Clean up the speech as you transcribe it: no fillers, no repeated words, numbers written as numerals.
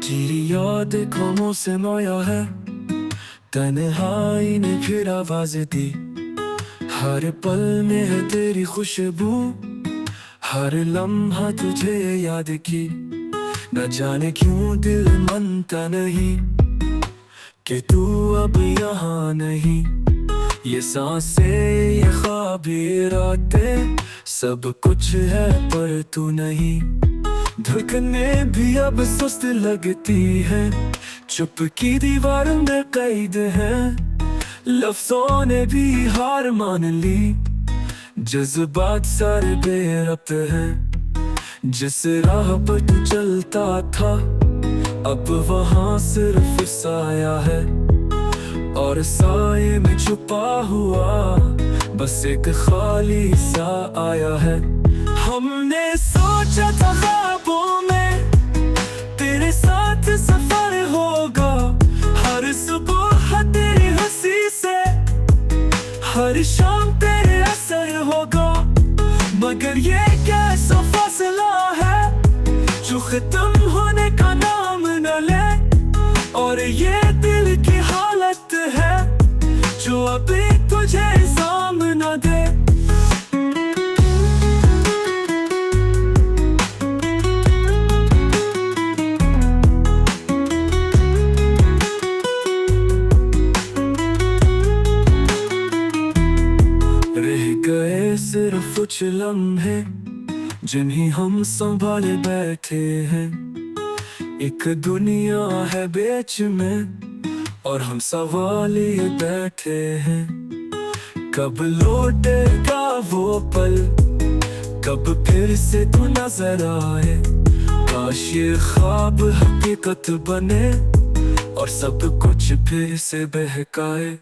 तेरी याद ख्वाबों से नया है, तन्हाई ने फिर आवाज दी। हर पल में है तेरी खुशबू, हर लम्हा तुझे याद की। न जाने क्यों दिल मानता नहीं कि तू अब यहाँ नहीं। ये सांसें, ये ख्वाब, ये रातें, सब कुछ है पर तू नहीं। धड़कनें भी अब सुस्त लगती हैं, चुप की दीवार में कैद है। लफ्जों ने भी हार मान ली, जज्बात सारे बेरब्त हैं। जिस राह पर तू चलता था, अब वहाँ सिर्फ साया है। और साए में छुपा हुआ बस एक खाली सा आया है। हमने सोचा था ख्वाबों में तेरे साथ सफर होगा, हर सुबह तेरी हंसी से, हर शाम तेरे असर होगा। मगर ये कैसा फासला है जो खत्म होने का नाम न ले। और ये दिल की हालत है जो अभी तुझे सामना दे। गए सिर्फ कुछ लम्हे जिन्हें हम संभाले बैठे हैं। एक दुनिया है बीच में और हम सवाल ये बैठे हैं। कब लौटेगा वो पल, कब फिर से तू नजर आए। काश ये ख्वाब हकीकत बने और सब कुछ फिर से बहकाए।